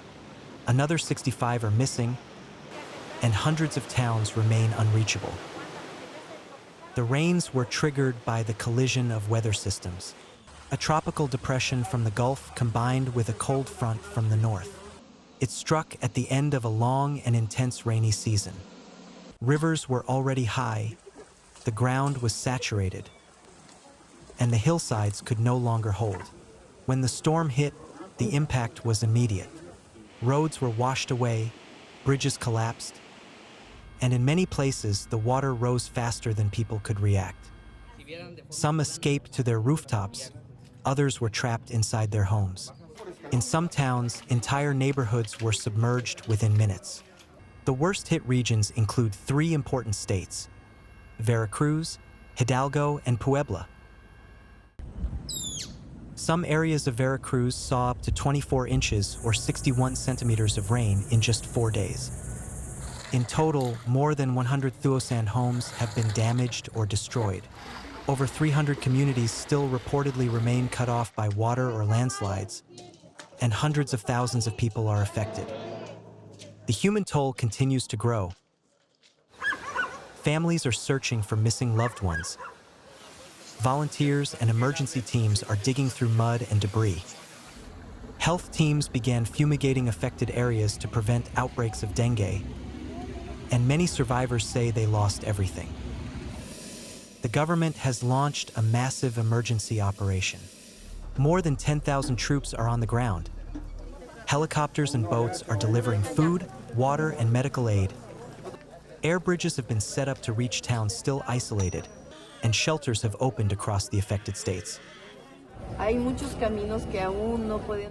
S7: Another 65 are missing, and hundreds of towns remain unreachable. The rains were triggered by the collision of weather systems. A tropical depression from the Gulf combined with a cold front from the north. It struck at the end of a long and intense rainy season. Rivers were already high, the ground was saturated, and the hillsides could no longer hold. When the storm hit, the impact was immediate. Roads were washed away, bridges collapsed, and in many places the water rose faster than people could react. Some escaped to their rooftops, others were trapped inside their homes. In some towns, entire neighborhoods were submerged within minutes. The worst-hit regions include 3 important states: Veracruz, Hidalgo, and Puebla. Some areas of Veracruz saw up to 24 inches or 61 centimeters of rain in just 4 days. In total, more than 100 Thuosan homes have been damaged or destroyed. Over 300 communities still reportedly remain cut off by water or landslides, and hundreds of thousands of people are affected. The human toll continues to grow. Families are searching for missing loved ones. Volunteers and emergency teams are digging through mud and debris. Health teams began fumigating affected areas to prevent outbreaks of dengue, and many survivors say they lost everything. The government has launched a massive emergency operation. More than 10,000 troops are on the ground. Helicopters and boats are delivering food, water, and medical aid. Air bridges have been set up to reach towns still isolated, and shelters have opened across the affected states.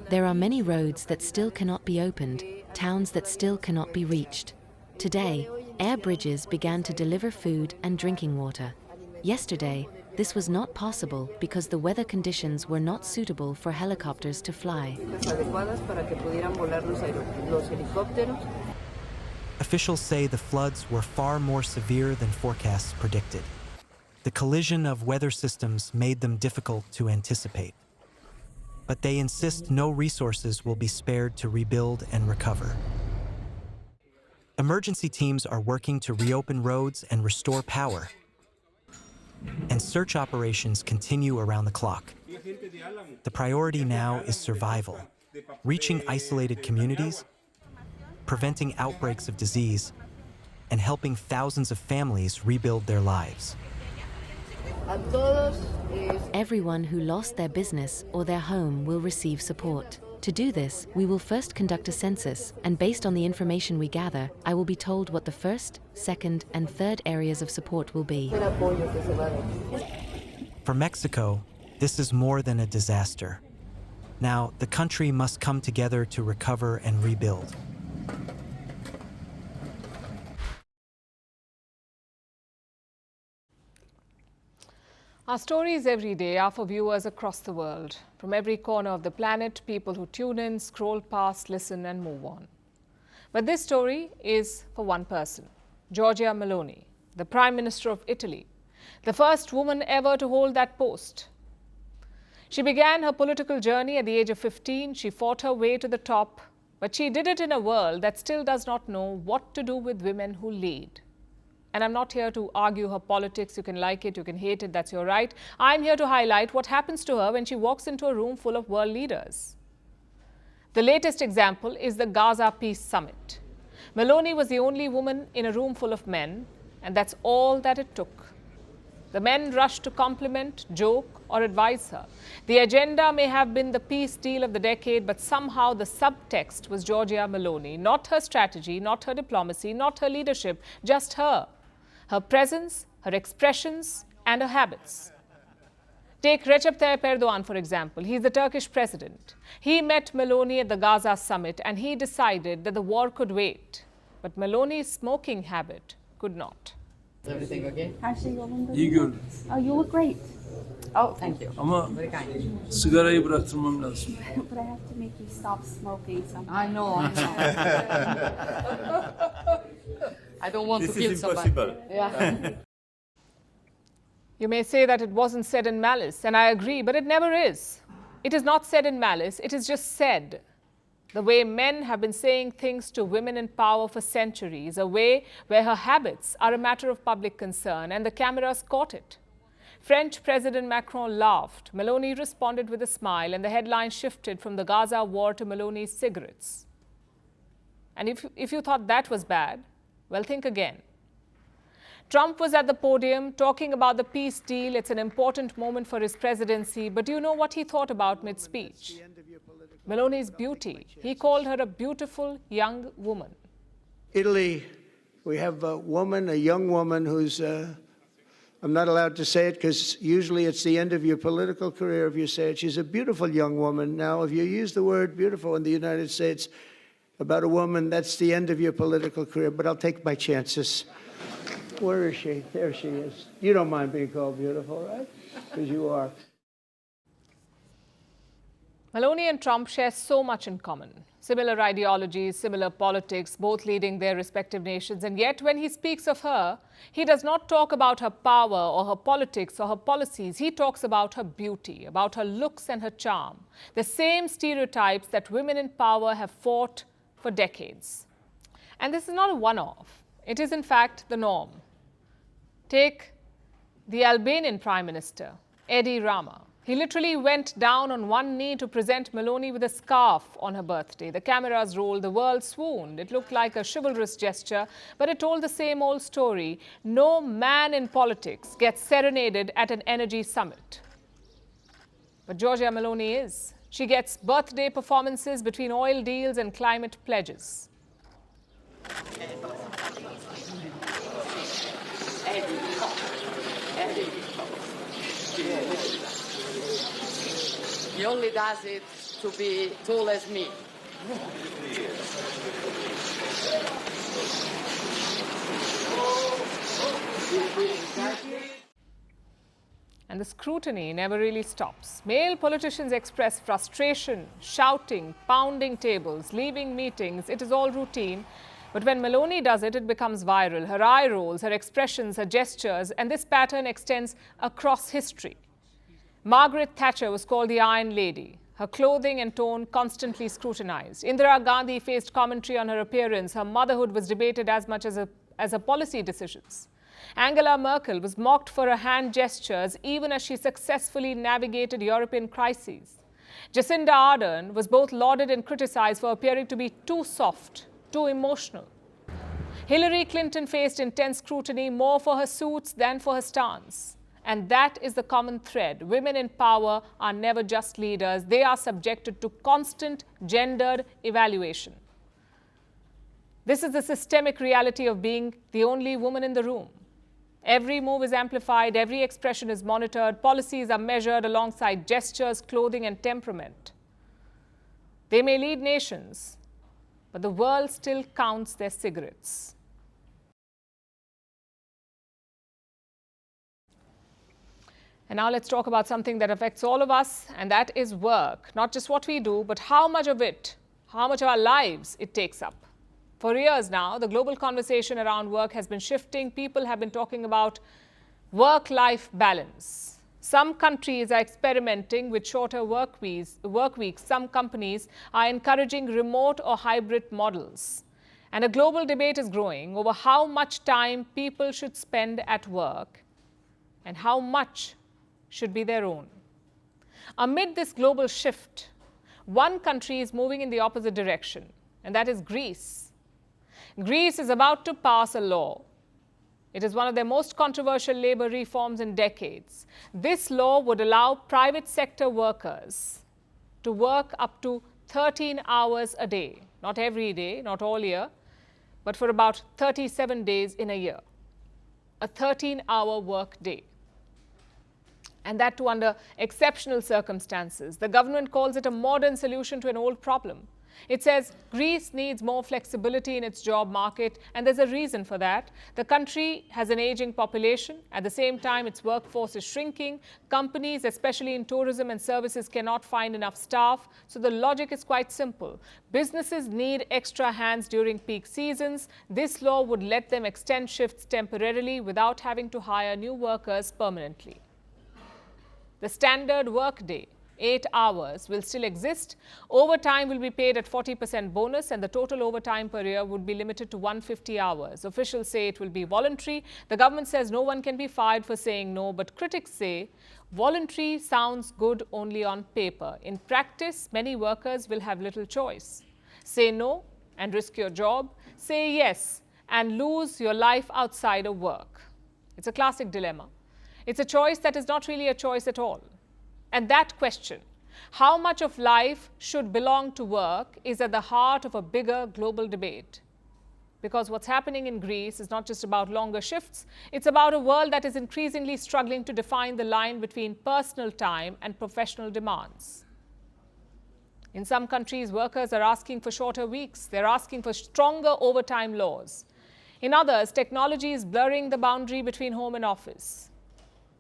S8: There are many roads that still cannot be opened, towns that still cannot be reached. Today, air bridges began to deliver food and drinking water. Yesterday, this was not possible because the weather conditions were not suitable for helicopters to fly.
S7: Officials say the floods were far more severe than forecasts predicted. The collision of weather systems made them difficult to anticipate. But they insist no resources will be spared to rebuild and recover. Emergency teams are working to reopen roads and restore power. And search operations continue around the clock. The priority now is survival, reaching isolated communities, preventing outbreaks of disease, and helping thousands of families rebuild their lives.
S8: Everyone who lost their business or their home will receive support. To do this, we will first conduct a census, and based on the information we gather, I will be told what the first, second, and third areas of support will be.
S7: For Mexico, this is more than a disaster. Now, the country must come together to recover and rebuild.
S1: Our stories every day are for viewers across the world. From every corner of the planet, people who tune in, scroll past, listen and move on. But this story is for one person, Giorgia Meloni, the Prime Minister of Italy, the first woman ever to hold that post. She began her political journey at the age of 15. She fought her way to the top, but she did it in a world that still does not know what to do with women who lead. And I'm not here to argue her politics. You can like it, you can hate it, that's your right. I'm here to highlight what happens to her when she walks into a room full of world leaders. The latest example is the Gaza Peace Summit. Meloni was the only woman in a room full of men, and that's all that it took. The men rushed to compliment, joke, or advise her. The agenda may have been the peace deal of the decade, but somehow the subtext was Giorgia Meloni. Not her strategy, not her diplomacy, not her leadership, just her. Her presence, her expressions, and her habits. Take Recep Tayyip Erdogan, for example. He's the Turkish president. He met Meloni at the Gaza summit, and he decided that the war could wait. But Meloni's smoking habit could not.
S9: Is everything okay?
S10: Her şey yolunda.
S9: İyi gördüm.
S10: Oh, you look great.
S9: Oh, thank you. Ama sigarayı bıraktırmam lazım.
S10: But I have to make you stop smoking somehow.
S9: I know. I don't want to kill somebody. Yeah.
S1: You may say that it wasn't said in malice, and I agree, but it never is. It is not said in malice, it is just said. The way men have been saying things to women in power for centuries, a way where her habits are a matter of public concern, and the cameras caught it. French President Macron laughed. Meloni responded with a smile, and the headline shifted from the Gaza war to Meloni's cigarettes. And if you thought that was bad, well, think again. Trump was at the podium talking about the peace deal. It's an important moment for his presidency. But do you know what he thought about mid-speech? Meloni's beauty. He called her a beautiful young woman.
S6: Italy, we have a woman, a young woman who's, I'm not allowed to say it because usually it's the end of your political career if you say it. She's a beautiful young woman. Now, if you use the word beautiful in the United States about a woman, that's the end of your political career, but I'll take my chances. Where is she? There she is. You don't mind being called beautiful, right? Because you are.
S1: Meloni and Trump share so much in common. Similar ideologies, similar politics, both leading their respective nations. And yet, when he speaks of her, he does not talk about her power or her politics or her policies. He talks about her beauty, about her looks and her charm. The same stereotypes that women in power have fought for decades. And this is not a one-off. It is, in fact, the norm. Take the Albanian Prime Minister, Edi Rama. He literally went down on one knee to present Meloni with a scarf on her birthday. The cameras rolled, the world swooned. It looked like a chivalrous gesture, but it told the same old story. No man in politics gets serenaded at an energy summit. But Giorgia Meloni is. She gets birthday performances between oil deals and climate pledges.
S9: He only does it to be tall as me.
S1: And the scrutiny never really stops. Male politicians express frustration, shouting, pounding tables, leaving meetings. It is all routine. But when Meloni does it, it becomes viral. Her eye rolls, her expressions, her gestures, and this pattern extends across history. Margaret Thatcher was called the Iron Lady. Her clothing and tone constantly scrutinized. Indira Gandhi faced commentary on her appearance. Her motherhood was debated as much as her policy decisions. Angela Merkel was mocked for her hand gestures even as she successfully navigated European crises. Jacinda Ardern was both lauded and criticized for appearing to be too soft, too emotional. Hillary Clinton faced intense scrutiny more for her suits than for her stance. And that is the common thread. Women in power are never just leaders. They are subjected to constant gendered evaluation. This is the systemic reality of being the only woman in the room. Every move is amplified, every expression is monitored, policies are measured alongside gestures, clothing, and temperament. They may lead nations, but the world still counts their cigarettes. And now let's talk about something that affects all of us, and that is work. Not just what we do, but how much of it, how much of our lives it takes up. For years now, the global conversation around work has been shifting. People have been talking about work-life balance. Some countries are experimenting with shorter work weeks. Some companies are encouraging remote or hybrid models. And a global debate is growing over how much time people should spend at work and how much should be their own. Amid this global shift, one country is moving in the opposite direction, and that is Greece. Greece is about to pass a law. It is one of their most controversial labor reforms in decades. This law would allow private sector workers to work up to 13 hours a day. Not every day, not all year, but for about 37 days in a year. A 13-hour work day. And that too under exceptional circumstances. The government calls it a modern solution to an old problem. It says Greece needs more flexibility in its job market, and there's a reason for that. The country has an aging population. At the same time, its workforce is shrinking. Companies, especially in tourism and services, cannot find enough staff. So the logic is quite simple. Businesses need extra hands during peak seasons. This law would let them extend shifts temporarily without having to hire new workers permanently. The standard workday, 8 hours, will still exist. Overtime will be paid at 40% bonus, and the total overtime per year would be limited to 150 hours. Officials say it will be voluntary. The government says no one can be fired for saying no, but critics say voluntary sounds good only on paper. In practice, many workers will have little choice. Say no and risk your job. Say yes and lose your life outside of work. It's a classic dilemma. It's a choice that is not really a choice at all. And that question, how much of life should belong to work, is at the heart of a bigger global debate. Because what's happening in Greece is not just about longer shifts, it's about a world that is increasingly struggling to define the line between personal time and professional demands. In some countries, workers are asking for shorter weeks. They're asking for stronger overtime laws. In others, technology is blurring the boundary between home and office.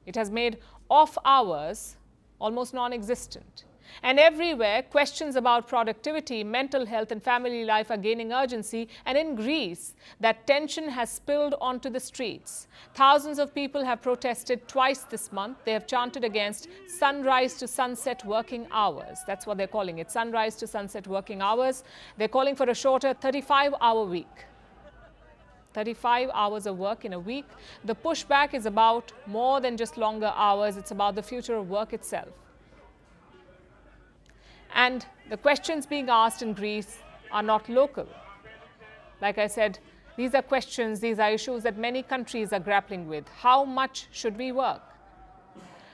S1: It has made off hours almost non-existent. And everywhere, questions about productivity, mental health, and family life are gaining urgency. And in Greece, that tension has spilled onto the streets. Thousands of people have protested twice this month. They have chanted against sunrise to sunset working hours. That's what they're calling it, sunrise to sunset working hours. They're calling for a shorter 35-hour week. 35 hours of work in a week. The pushback is about more than just longer hours. It's about the future of work itself. And the questions being asked in Greece are not local. Like I said, these are questions, these are issues that many countries are grappling with. How much should we work?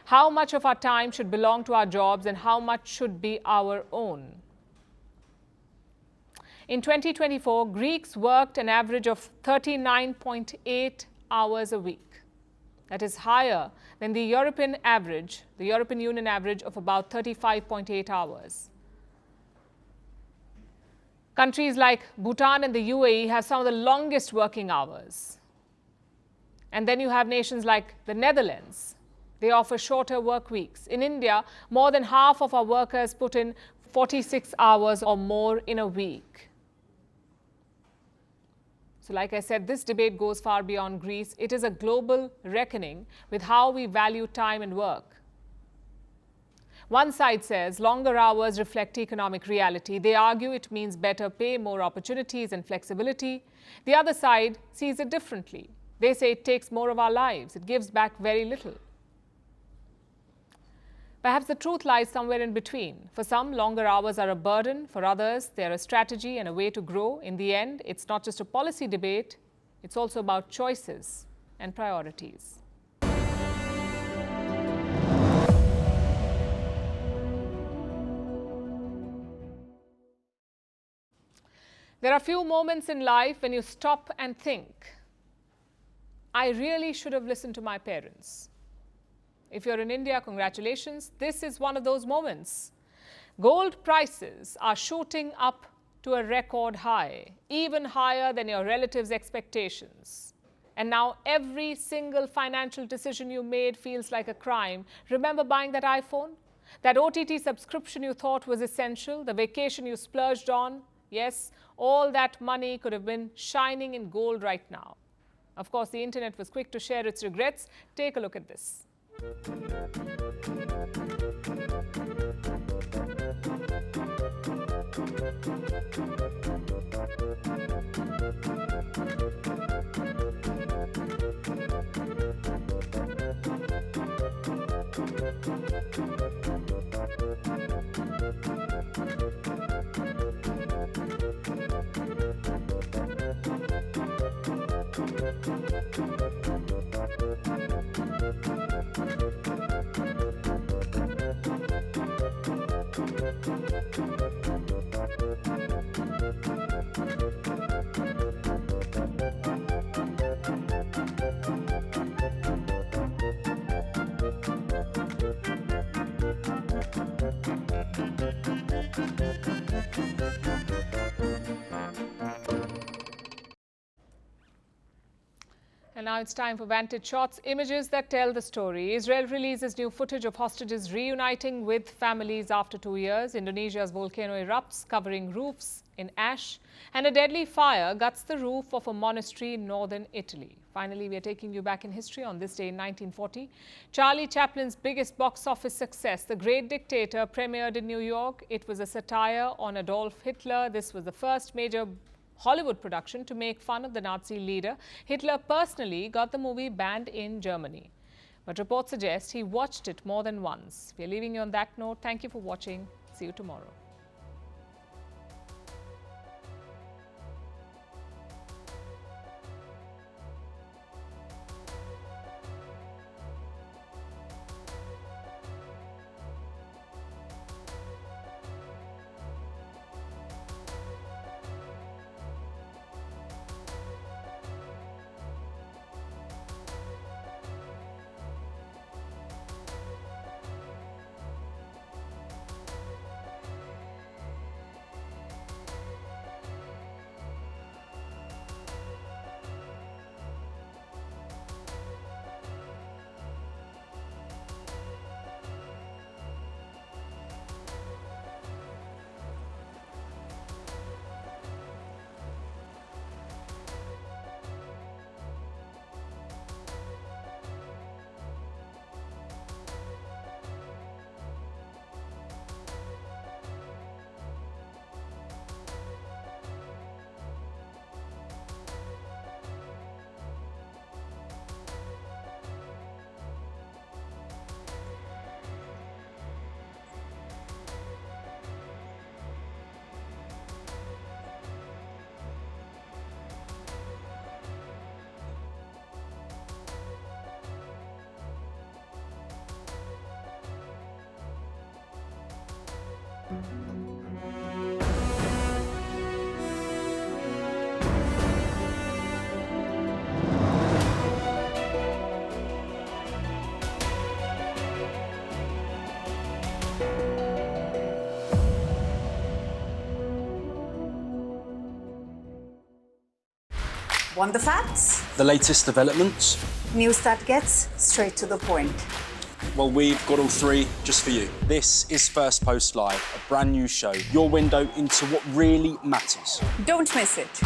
S1: How much of our time should belong to our jobs, and how much should be our own? In 2024, Greeks worked an average of 39.8 hours a week. That is higher than the European average, the European Union average of about 35.8 hours. Countries like Bhutan and the UAE have some of the longest working hours. And then you have nations like the Netherlands, They offer shorter work weeks. In India, more than half of our workers put in 46 hours or more in a week. So like I said, this debate goes far beyond Greece. It is a global reckoning with how we value time and work. One side says longer hours reflect economic reality. They argue it means better pay, more opportunities and flexibility. The other side sees it differently. They say it takes more of our lives. It gives back very little. Perhaps the truth lies somewhere in between. For some, longer hours are a burden. For others, they are a strategy and a way to grow. In the end, it's not just a policy debate. It's also about choices and priorities. There are few moments in life when you stop and think, I really should have listened to my parents. If you're in India, congratulations, this is one of those moments. Gold prices are shooting up to a record high, even higher than your relatives' expectations. And now every single financial decision you made feels like a crime. Remember buying that iPhone? That OTT subscription you thought was essential? The vacation you splurged on? Yes, all that money could have been shining in gold right now. Of course, the internet was quick to share its regrets. Take a look at this. And now it's time for Vantage Shots, images that tell the story. Israel releases new footage of hostages reuniting with families after 2 years. Indonesia's volcano erupts, covering roofs in ash. And a deadly fire guts the roof of a monastery in northern Italy. Finally, we are taking you back in history on this day in 1940. Charlie Chaplin's biggest box office success, The Great Dictator, premiered in New York. It was a satire on Adolf Hitler. This was the first major Hollywood production to make fun of the Nazi leader. Hitler personally got the movie banned in Germany. But reports suggest he watched it more than once. We are leaving you on that note. Thank you for watching. See you tomorrow.
S11: Want the facts?
S9: The latest developments?
S11: News that gets straight to the point. Well, we've got all three just for you. This is Firstpost Live, a brand new show, your window into what really matters.
S12: Don't miss it.